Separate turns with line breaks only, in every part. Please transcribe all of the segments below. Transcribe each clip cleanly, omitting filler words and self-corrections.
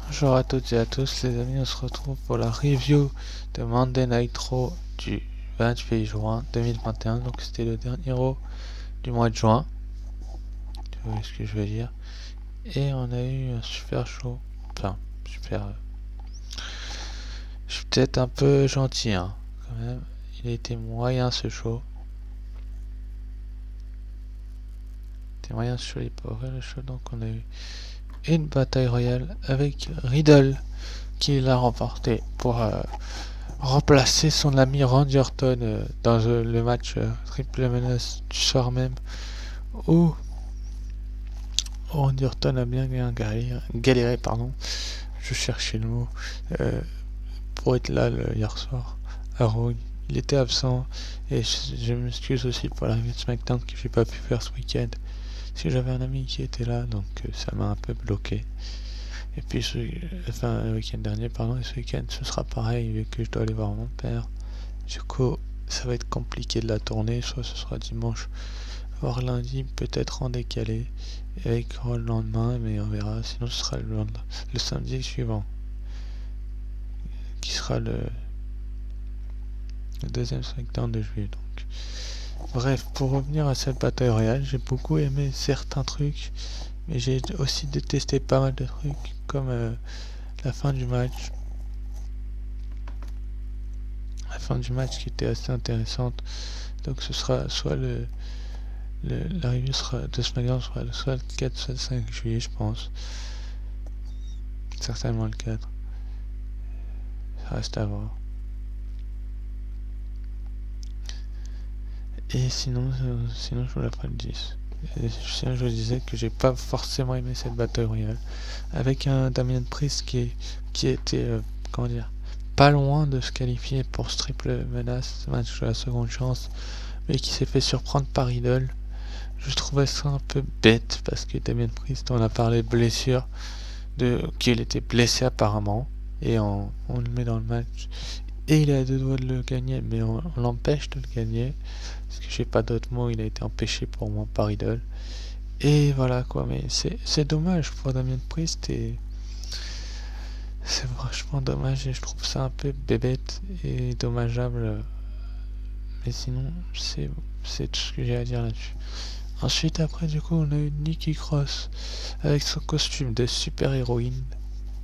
Bonjour à toutes et à tous les amis, on se retrouve pour la review de Monday Night Raw du 28 juin 2021. Donc c'était le dernier Raw du mois de juin, tu vois ce que je veux dire. Et on a eu un super show, enfin super, je suis peut-être un peu gentil hein, quand même. Il a été moyen ce show. C'était moyen sur les pauvres le show, donc on a eu une bataille royale avec Riddle qui l'a remporté pour remplacer son ami Randy Orton dans le match Triple Menace du soir même où Randy Orton a bien galéré, pardon, je cherchais le mot, pour être là hier soir à Raw. Il était absent et je m'excuse aussi pour la revue de SmackDown que j'ai pas pu faire ce week-end parce que j'avais un ami qui était là, donc ça m'a un peu bloqué. Et puis le week-end dernier, pardon, et ce week-end ce sera pareil vu que je dois aller voir mon père. Du coup, ça va être compliqué de la tourner, soit ce sera dimanche, voire lundi, peut-être en décalé, avec le lendemain, mais on verra. Sinon, ce sera le samedi suivant, qui sera le deuxième SmackDown de juillet. Donc, bref, pour revenir à cette bataille royale, j'ai beaucoup aimé certains trucs, mais j'ai aussi détesté pas mal de trucs, comme la fin du match. La fin du match qui était assez intéressante. Donc, ce sera soit la review de SmackDown sera soit le 4 soit le 5 juillet, je pense. Certainement le 4. Ça reste à voir. Et sinon je vous la ferai le 10. Et sinon, je vous disais que j'ai pas forcément aimé cette bataille royale. Avec un Damien Priest qui était, comment dire, pas loin de se qualifier pour ce triple menace, ce match de la seconde chance, mais qui s'est fait surprendre par Idol. Je trouvais ça un peu bête parce que Damien Priest, on a parlé de blessure, qu'il était blessé apparemment, et on le met dans le match. Et il est à deux doigts de le gagner, mais on l'empêche de le gagner. Parce que j'ai pas d'autres mots, il a été empêché pour moi par Idol. Et voilà quoi, mais c'est dommage pour Damien Priest et c'est vachement dommage et je trouve ça un peu bébête et dommageable. Mais sinon, c'est tout ce que j'ai à dire là-dessus. Ensuite, après, du coup, on a eu Nikki Cross avec son costume de super-héroïne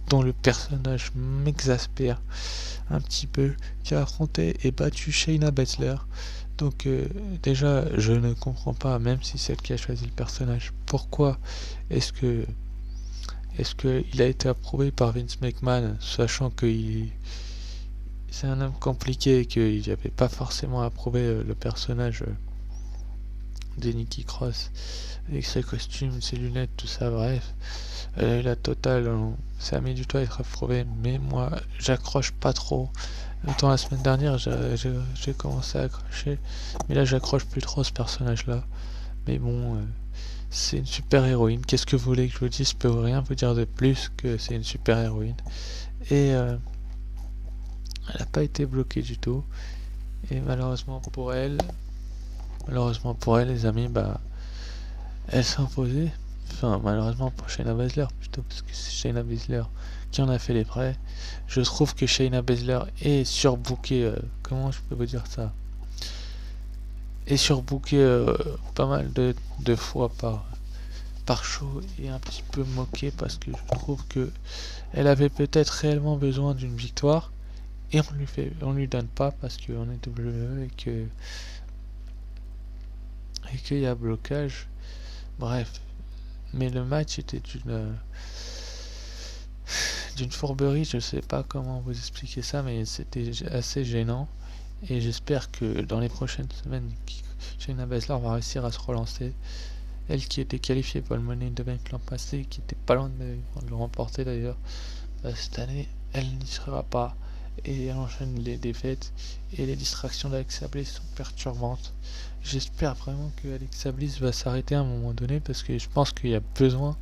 dont le personnage m'exaspère un petit peu, qui a affronté et battu Shayna Baszler. Donc déjà, je ne comprends pas, même si c'est elle qui a choisi le personnage, pourquoi est-ce que il a été approuvé par Vince McMahon, sachant que c'est un homme compliqué et qu'il n'avait pas forcément approuvé le personnage de Nikki Cross avec ses costumes, ses lunettes, tout ça, bref. Elle a eu la totale, ça a mis du temps à être approuvé, mais moi j'accroche pas trop. Autant la semaine dernière j'ai commencé à accrocher, mais là j'accroche plus trop ce personnage là. Mais bon, c'est une super héroïne. Qu'est-ce que vous voulez que je vous dise? Je peux rien vous dire de plus que c'est une super héroïne. Et elle n'a pas été bloquée du tout. Et malheureusement pour elle, les amis, bah, elle s'est imposée. Enfin, malheureusement pour Shayna Baszler plutôt, parce que c'est Shayna Baszler qui en a fait les frais. Je trouve que Shayna Baszler est surbookée. Comment je peux vous dire ça? Est surbookée pas mal de fois par show et un petit peu moquée parce que je trouve que elle avait peut-être réellement besoin d'une victoire et on lui donne pas parce qu'on est WWE et qu'il y a blocage. Bref, mais le match était d'une fourberie, je sais pas comment vous expliquer ça, mais c'était assez gênant et j'espère que dans les prochaines semaines, Shayna Baszler va réussir à se relancer. Elle qui était qualifiée pour le Money in the Bank l'an passé, qui était pas loin de le remporter d'ailleurs, cette année, elle n'y sera pas. Et elle enchaîne les défaites et les distractions d'Alexa Bliss sont perturbantes. J'espère vraiment que Alexa Bliss va s'arrêter à un moment donné parce que je pense qu'il y a besoin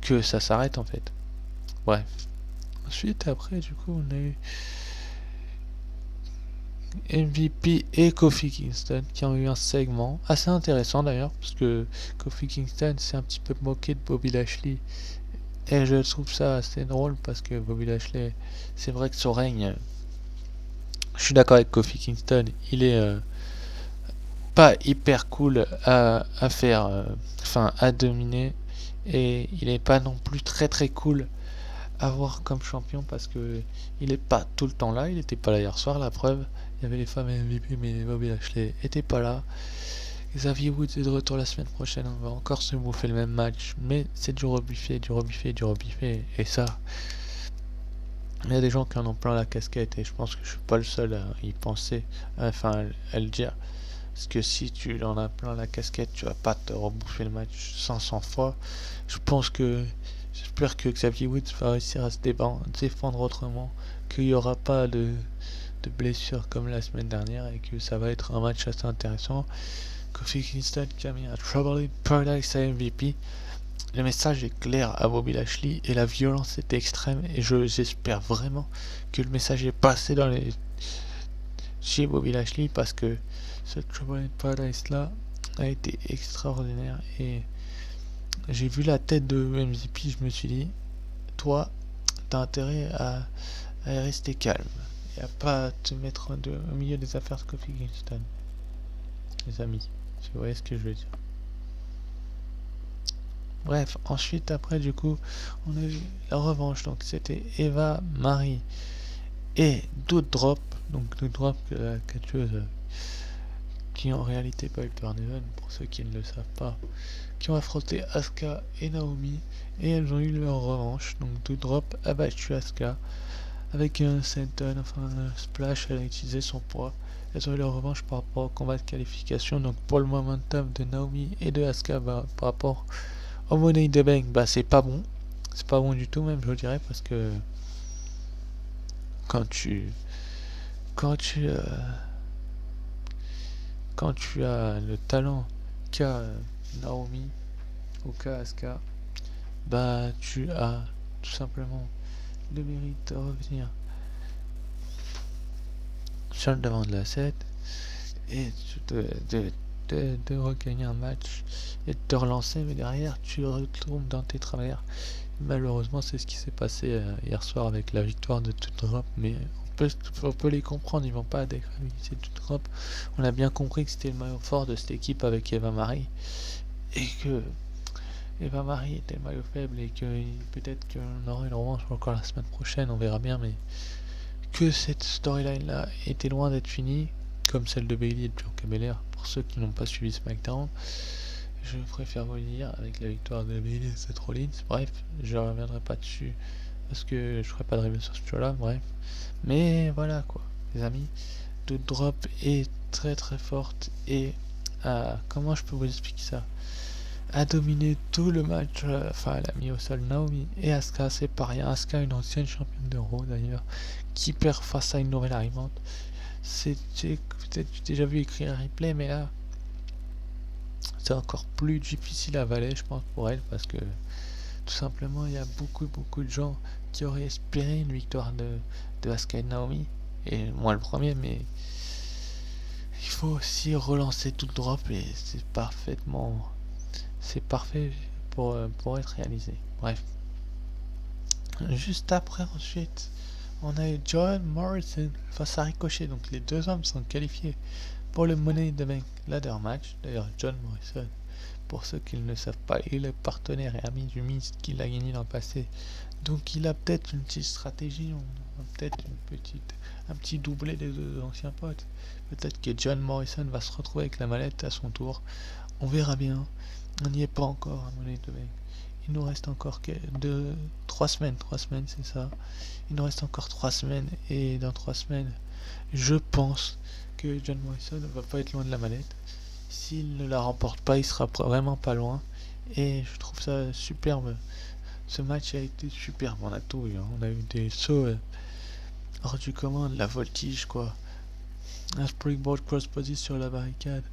que ça s'arrête en fait. Bref. Ensuite, après, du coup, on a eu MVP et Kofi Kingston qui ont eu un segment assez intéressant d'ailleurs parce que Kofi Kingston s'est un petit peu moqué de Bobby Lashley Et je trouve ça assez drôle parce que Bobby Lashley, c'est vrai que son règne, je suis d'accord avec Kofi Kingston, il est pas hyper cool à faire, enfin à dominer, et il est pas non plus très très cool à voir comme champion parce que il est pas tout le temps là, il était pas là hier soir, la preuve, il y avait les femmes MVP mais Bobby Lashley était pas là. Xavier Woods est de retour la semaine prochaine, on va encore se bouffer le même match, mais c'est du rebuffé, du rebuffé, du rebuffé, et ça, il y a des gens qui en ont plein la casquette, et je pense que je suis pas le seul à y penser, enfin à le dire, parce que si tu en as plein la casquette, tu vas pas te rebouffer le match 500 fois. Je pense que, j'espère que Xavier Woods va réussir à se défendre autrement, qu'il n'y aura pas de blessures comme la semaine dernière, et que ça va être un match assez intéressant. Kofi Kingston qui a mis un Trouble in Paradise à MVP. Le message est clair à Bobby Lashley et la violence était extrême et j'espère vraiment que le message est passé chez Bobby Lashley parce que ce Trouble in Paradise là a été extraordinaire et j'ai vu la tête de MVP, je me suis dit toi t'as intérêt à rester calme et à pas te mettre au milieu des affaires de Kofi Kingston, les amis, si vous voyez ce que je veux dire. Bref, ensuite, après, du coup, on a eu la revanche. Donc, c'était Eva Marie et Doudrop. Donc, Doudrop, la catcheuse qui en réalité pas eu Turn Event, pour ceux qui ne le savent pas, qui ont affronté Asuka et Naomi. Et elles ont eu leur revanche. Donc, Doudrop a battu Asuka avec un senton, enfin un splash. Elle a utilisé son poids. Elles ont eu leur revanche par rapport au combat de qualification. Donc, pour le momentum de Naomi et de Asuka, par rapport au Money in the Bank, c'est pas bon. C'est pas bon du tout même, je vous dirais, parce que quand tu quand tu quand tu as le talent qu'a Naomi ou qu'a Asuka, tu as tout simplement le mérite de revenir sur le devant de la scène et de regagner un match et de te relancer, mais derrière tu retournes dans tes travers. Malheureusement, c'est ce qui s'est passé hier soir avec la victoire de Doudrop, mais on peut les comprendre, ils vont pas décrédibiliser Doudrop. On a bien compris que c'était le maillot fort de cette équipe avec Eva Marie, et que Eva Marie était le maillot faible, et que peut-être qu'on aura une revanche encore la semaine prochaine, on verra bien, mais que cette storyline-là était loin d'être finie, comme celle de Bayley et de Bianca Belair, pour ceux qui n'ont pas suivi SmackDown. Je préfère vous le dire, avec la victoire de Bayley et Seth Rollins. Bref, je reviendrai pas dessus parce que je ferai pas de review sur ce show-là. Bref, mais voilà quoi, les amis. Doudrop est très très forte et comment je peux vous expliquer ça, a dominé tout le match. Enfin, elle a mis au sol Naomi et Asuka, c'est pas rien. Asuka, une ancienne championne de Raw d'ailleurs, qui perd face à une nouvelle arrivante. J'ai peut-être déjà vu écrire un replay, mais là c'est encore plus difficile à avaler, je pense, pour elle, parce que tout simplement, il y a beaucoup de gens qui auraient espéré une victoire de Asuka et Naomi, et moi le premier, mais il faut aussi relancer tout le drop, et c'est parfait pour être réalisé. Bref. Juste après, ensuite, on a eu John Morrison face à Ricochet, donc les deux hommes sont qualifiés pour le Money in the Bank Ladder Match. D'ailleurs, John Morrison, pour ceux qui ne le savent pas, il est partenaire et ami du Miz qui l'a gagné dans le passé. Donc il a peut-être une petite stratégie, on a peut-être un petit doublé des deux anciens potes. Peut-être que John Morrison va se retrouver avec la mallette à son tour. On verra bien. On n'y est pas encore à Money in the Bank. Il nous reste encore 3 semaines. 3 semaines, c'est ça. Il nous reste encore 3 semaines. Et dans 3 semaines, je pense que John Morrison ne va pas être loin de la mallette. S'il ne la remporte pas, il sera vraiment pas loin. Et je trouve ça superbe. Ce match a été superbe. On a tout eu. On a eu des sauts hors du commun, de la voltige, quoi. Un springboard cross-body sur la barricade.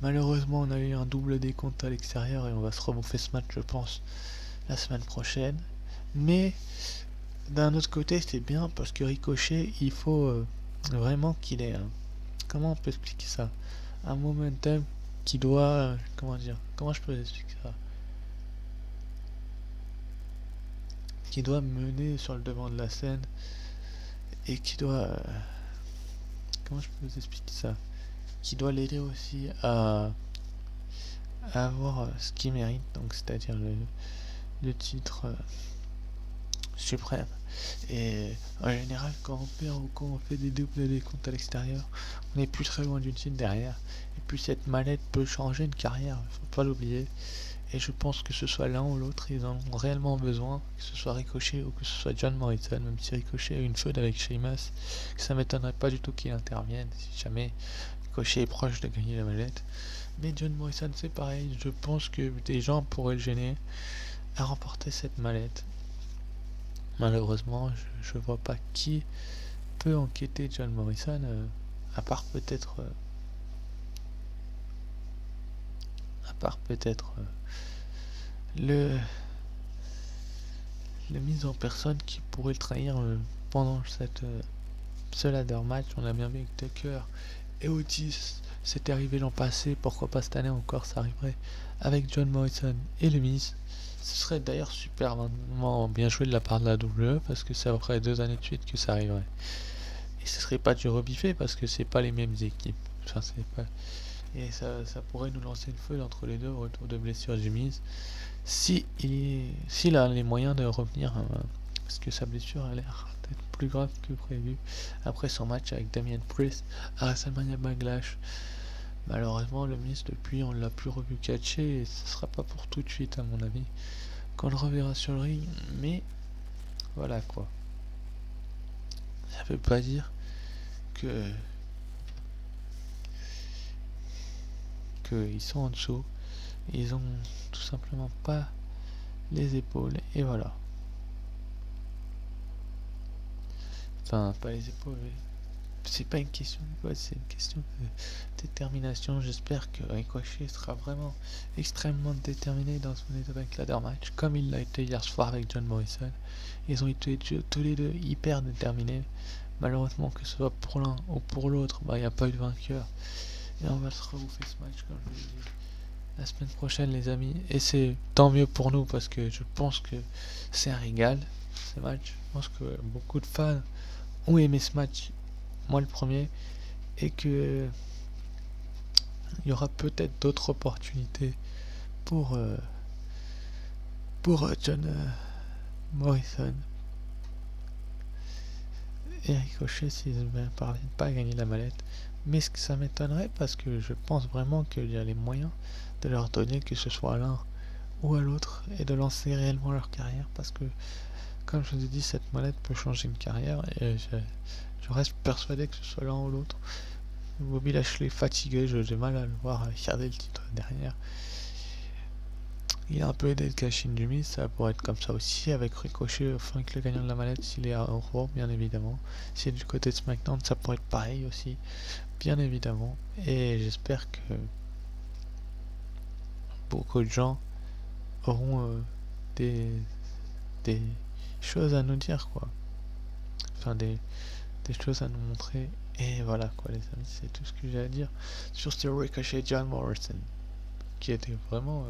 Malheureusement, on a eu un double décompte à l'extérieur et on va se remouffer ce match, je pense, la semaine prochaine. Mais d'un autre côté, c'est bien parce que Ricochet, il faut vraiment qu'il ait comment on peut expliquer ça, un momentum qui doit comment je peux expliquer ça, qui doit mener sur le devant de la scène et qui doit comment je peux vous expliquer ça, qui doit l'aider aussi à avoir ce qu'il mérite, donc c'est-à-dire le titre suprême. Et en général, quand on perd ou quand on fait des doubles décomptes à l'extérieur, on n'est plus très loin du titre derrière. Et puis cette mallette peut changer une carrière, faut pas l'oublier. Et je pense que ce soit l'un ou l'autre, ils en ont réellement besoin, que ce soit Ricochet ou que ce soit John Morrison, même si Ricochet a une feud avec Sheamus, que ça m'étonnerait pas du tout qu'il intervienne si jamais Ricochet est proche de gagner la mallette. Mais John Morrison c'est pareil, je pense que des gens pourraient le gêner à remporter cette mallette. Malheureusement, je vois pas qui peut enquêter John Morrison, à part peut-être le mise en personne qui pourrait le trahir pendant ce ladder match. On l'a bien vu avec Tucker et Otis, c'était arrivé l'an passé, pourquoi pas cette année encore, ça arriverait avec John Morrison et le Miz. Ce serait d'ailleurs superbement bien joué de la part de la WWE parce que ça ferait 2 années de suite que ça arriverait. Et ce serait pas du rebiffé parce que c'est pas les mêmes équipes. Enfin, c'est pas... Et ça pourrait nous lancer une feuille entre les deux au retour de blessure du Miz. S'il a les moyens de revenir, parce que sa blessure a l'air d'être plus grave que prévu après son match avec Damien Priest à WrestleMania Backlash. Malheureusement, le Miz depuis on l'a plus revu catcher et ce sera pas pour tout de suite à mon avis quand on le reverra sur le ring, mais voilà quoi. Ça veut pas dire que ils sont en dessous, ils ont tout simplement pas les épaules et voilà. Enfin, pas les épaules, c'est pas une question de quoi, c'est une question de détermination. J'espère que Ricochet sera vraiment extrêmement déterminé dans son état avec ladder match, comme il l'a été hier soir avec John Morrison. Ils ont été tous les deux hyper déterminés. Malheureusement, que ce soit pour l'un ou pour l'autre, il n'y a pas eu de vainqueur. Et on va se rebouffer ce match, comme je vous l'ai dit, la semaine prochaine, les amis. Et c'est tant mieux pour nous, parce que je pense que c'est un régal, ce match. Je pense que beaucoup de fans ont aimé ce match, moi le premier, et que il y aura peut-être d'autres opportunités pour John Morrison et Ricochet s'ils ne parviennent pas à gagner la mallette. Mais ce que ça m'étonnerait parce que je pense vraiment qu'il y a les moyens de leur donner, que ce soit à l'un ou à l'autre, et de lancer réellement leur carrière, parce que comme je vous ai dit, cette mallette peut changer une carrière et je reste persuadé que ce soit l'un ou l'autre. Bobby Lashley fatigué, j'ai mal à le voir garder le titre derrière. Il a un peu aidé le cash-in du Miz, ça pourrait être comme ça aussi avec Ricochet, enfin que le gagnant de la mallette s'il est à Raw, bien évidemment. Si c'est du côté de SmackDown, ça pourrait être pareil aussi, bien évidemment. Et j'espère que beaucoup de gens auront des choses à nous dire, quoi. Enfin, des choses à nous montrer. Et voilà, quoi, les amis, c'est tout ce que j'ai à dire sur ce Ricochet John Morrison, qui était vraiment,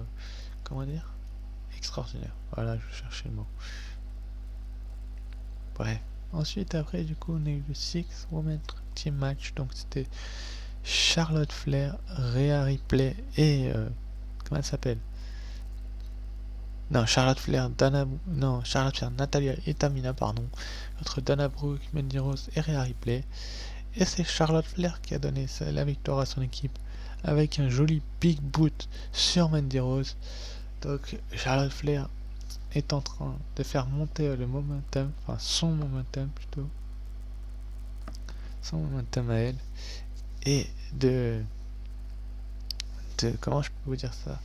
comment dire, extraordinaire. Voilà, je cherchais le mot. Bref. Ensuite, après, du coup, on a eu le 6-Woman Team Match. Donc, c'était Charlotte Flair, Rhea Ripley et... comment elle s'appelle? Non, Charlotte Flair, Natalia et Tamina, pardon. Contre Dana Brooke, Mandy Rose et Rhea Ripley. Et c'est Charlotte Flair qui a donné la victoire à son équipe avec un joli big boot sur Mandy Rose. Donc, Charlotte Flair est en train de faire monter le momentum, enfin son momentum plutôt, son momentum à elle, et de comment je peux vous dire ça,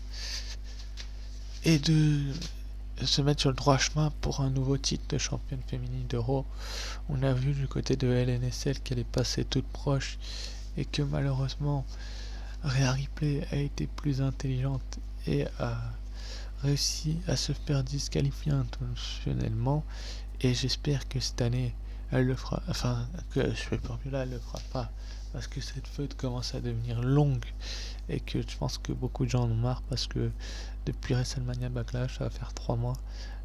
et de se mettre sur le droit chemin pour un nouveau titre de championne féminine de Raw. On a vu du côté de LNSL qu'elle est passée toute proche et que malheureusement Rhea Ripley a été plus intelligente et a réussi à se faire disqualifier intentionnellement, et j'espère que cette année elle le fera, enfin que je fais pas mieux là, elle le fera pas, parce que cette feud commence à devenir longue et que je pense que beaucoup de gens en ont marre, parce que depuis WrestleMania Backlash, ça va faire 3 mois,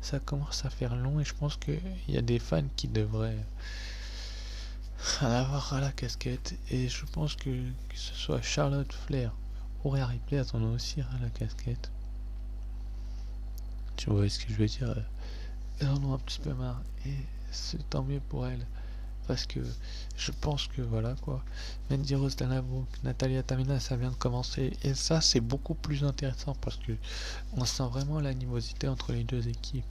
ça commence à faire long et je pense qu'il y a des fans qui devraient en avoir à la casquette. Et je pense que ce soit Charlotte Flair ou Rhea Ripley, elles en ont aussi à la casquette. Tu vois ce que je veux dire? Elles en ont un petit peu marre et c'est tant mieux pour elles. Parce que je pense que voilà quoi. Mandy Rose, Dana Brooke, Natalia, Tamina, ça vient de commencer. Et ça, c'est beaucoup plus intéressant parce que on sent vraiment l'animosité entre les deux équipes.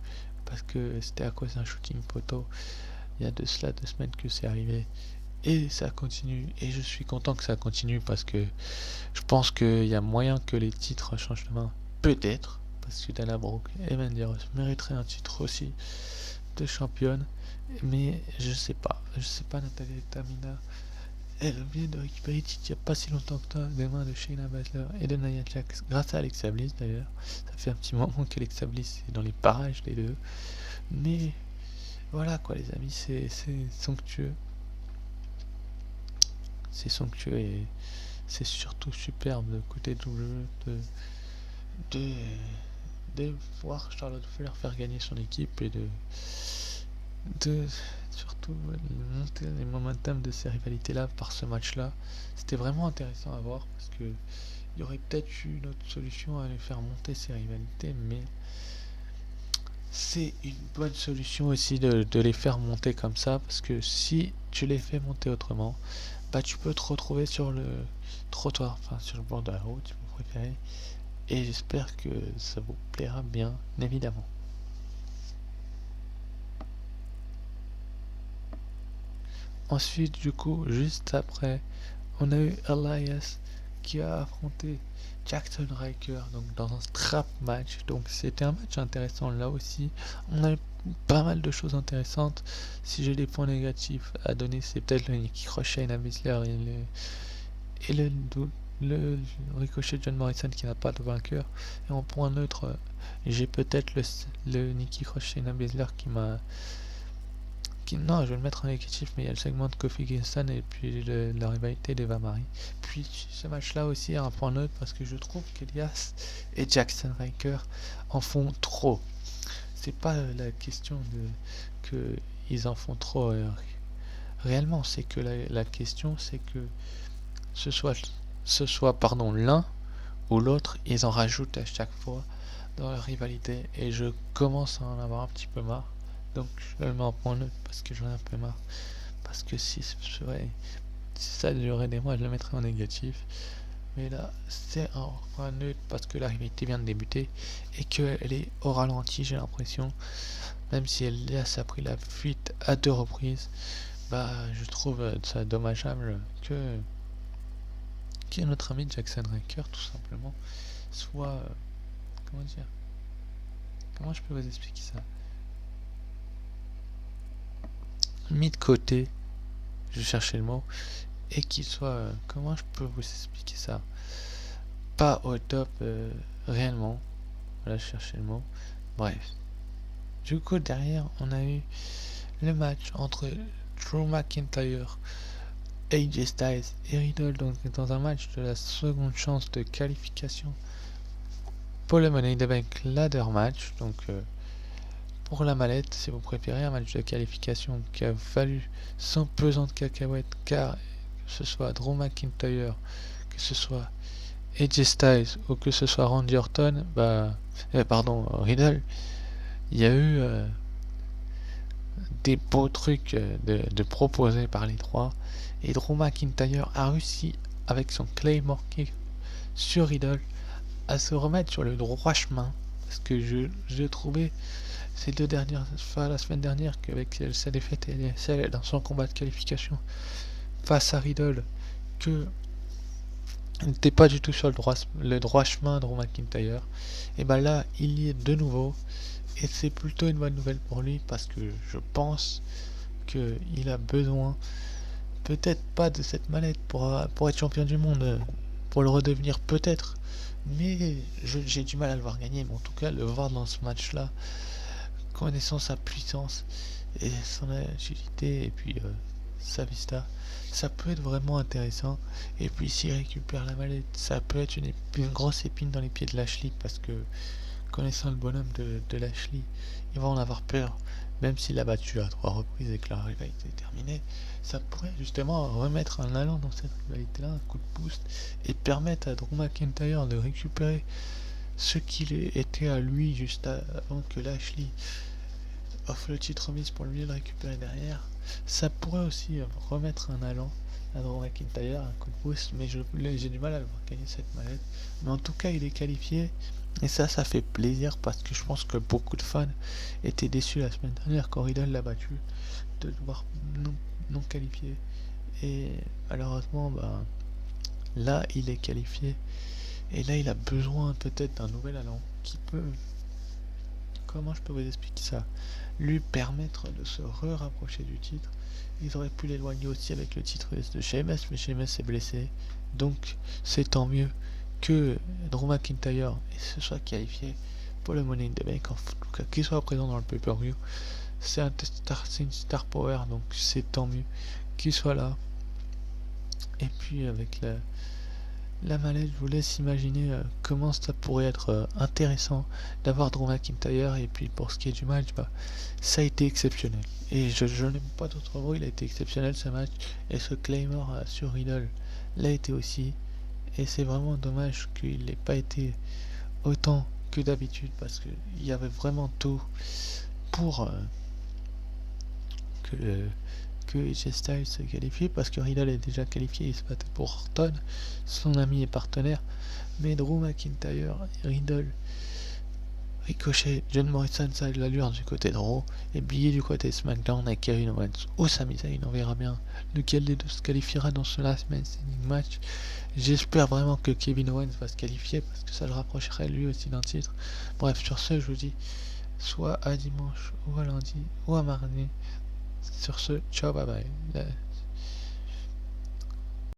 Parce que c'était à cause d'un shooting photo. Il y a de cela 2 semaines que c'est arrivé. Et ça continue. Et je suis content que ça continue parce que je pense qu'il y a moyen que les titres changent de main. Peut-être. Parce que Dana Brooke et Mandy Rose mériteraient un titre aussi de championne. Mais je sais pas. Je sais pas, Natalia Tamina. Elle vient de récupérer le titre il n'y a pas si longtemps que ça des mains de Shayna Baszler et de Nia Jax. Grâce à Alexa Bliss d'ailleurs. Ça fait un petit moment qu'Alexa Bliss est dans les parages les deux. Mais voilà quoi les amis, c'est somptueux. C'est somptueux et c'est surtout superbe de côté WWE de, de voir Charlotte Flair faire gagner son équipe et de surtout monter les momentum de ces rivalités là par ce match là. C'était vraiment intéressant à voir parce que il y aurait peut-être eu une autre solution à les faire monter ces rivalités, mais c'est une bonne solution aussi de les faire monter comme ça parce que si tu les fais monter autrement, bah tu peux te retrouver sur le trottoir, enfin sur le bord de la route si vous préférez, et j'espère que ça vous plaira bien évidemment. Ensuite du coup juste après on a eu Elias qui a affronté Jackson Ryker donc dans un strap match, donc c'était un match intéressant là aussi. On a eu pas mal de choses intéressantes. Si j'ai des points négatifs à donner, c'est peut-être le Nikki Crochet et Baszler et le ricochet de John Morrison qui n'a pas de vainqueur. Et en point neutre, j'ai peut-être le Nikki Crochet et Baszler non, je vais le mettre en négatif, mais il y a le segment de Kofi Kingston et puis la rivalité d'Eva Marie. Puis ce match-là aussi a un point neutre parce que je trouve qu'Elias et Jackson Ryker en font trop. C'est pas la question de que ils en font trop réellement, c'est que la question c'est que ce soit l'un ou l'autre, ils en rajoutent à chaque fois dans la rivalité et je commence à en avoir un petit peu marre. Donc je le mets en point neutre parce que j'en ai un peu marre. Parce que si ça durait des mois, je le mettrais en négatif. Mais là, c'est un point neutre parce que la rivalité vient de débuter et qu'elle est au ralenti, j'ai l'impression. Même si Elias a pris la fuite à 2 reprises, bah je trouve ça dommageable que notre ami Jackson Ryker, tout simplement, soit... comment dire? Comment je peux vous expliquer ça? Mis de côté, je cherchais le mot, et qu'il soit... comment je peux vous expliquer ça? Pas au top réellement. Voilà, je cherchais le mot. Bref. Du coup, derrière, on a eu le match entre Drew McIntyre, AJ Styles et Riddle, donc dans un match de la seconde chance de qualification pour le Money in the Bank Ladder Match, donc pour la mallette si vous préférez, un match de qualification qui a fallu 100 pesant de cacahuètes, car que ce soit Drew McIntyre, que ce soit AJ Styles ou que ce soit Randy Orton, Riddle, il y a eu des beaux trucs de proposés par les trois, et Drew McIntyre a réussi avec son Claymore Kick sur Riddle à se remettre sur le droit chemin, parce que je trouvais ces 2 dernières fois la semaine dernière qu'avec sa défaite et celle dans son combat de qualification face à Riddle que n'était pas du tout sur le droit chemin de Drew McIntyre, et ben là il y est de nouveau et c'est plutôt une bonne nouvelle pour lui parce que je pense qu'il a besoin, peut-être pas de cette mallette pour être champion du monde, pour le redevenir peut-être, mais j'ai du mal à le voir gagner, mais en tout cas le voir dans ce match là, connaissant sa puissance et son agilité et puis sa vista, ça peut être vraiment intéressant. Et puis s'il récupère la mallette, ça peut être une grosse épine dans les pieds de Lashley parce que connaissant le bonhomme de Lashley, il va en avoir peur. Même s'il l'a battu à 3 reprises et que la rivalité est terminée, ça pourrait justement remettre un allant dans cette rivalité-là, un coup de boost, et permettre à Drew McIntyre de récupérer ce qu'il était à lui juste avant que Lashley offre le titre remise pour lui le récupérer derrière. Ça pourrait aussi remettre un allant à Drew McIntyre, un coup de boost, mais j'ai du mal à le voir gagner cette mallette. Mais en tout cas, il est qualifié. Et ça fait plaisir parce que je pense que beaucoup de fans étaient déçus la semaine dernière quand Riddle l'a battu de le voir non qualifié. Et malheureusement, là, il est qualifié. Et là, il a besoin peut-être d'un nouvel allant qui peut... Comment je peux vous expliquer ça? Lui permettre de se rapprocher du titre. Ils auraient pu l'éloigner aussi avec le titre de Sheamus, mais Sheamus est blessé. Donc, c'est tant mieux que Drew McIntyre se soit qualifié pour le Money in the Bank, en tout cas qu'il soit présent dans le pay-per-view. C'est une star power, donc c'est tant mieux qu'il soit là. Et puis avec la mallette, je vous laisse imaginer comment ça pourrait être intéressant d'avoir Drew McIntyre. Et puis pour ce qui est du match, ça a été exceptionnel. Et je n'aime pas d'autre mot, il a été exceptionnel ce match. Et ce Claymore sur Riddle l'a été aussi. Et c'est vraiment dommage qu'il n'ait pas été autant que d'habitude, parce qu'il y avait vraiment tout pour que AJ Styles se qualifie, parce que Riddle est déjà qualifié, il se battait pour Orton, son ami et partenaire. Mais Drew McIntyre, Riddle, Ricochet, John Morrison, ça a de l'allure du côté de Raw, et Billy du côté SmackDown avec Kevin Owens ou Sami Zayn, on verra bien lequel des deux se qualifiera dans ce Last Man Standing match. J'espère vraiment que Kevin Owens va se qualifier, parce que ça le rapprocherait lui aussi d'un titre. Bref, sur ce, je vous dis soit à dimanche, ou à lundi, ou à mardi. Sur ce, ciao, bye bye.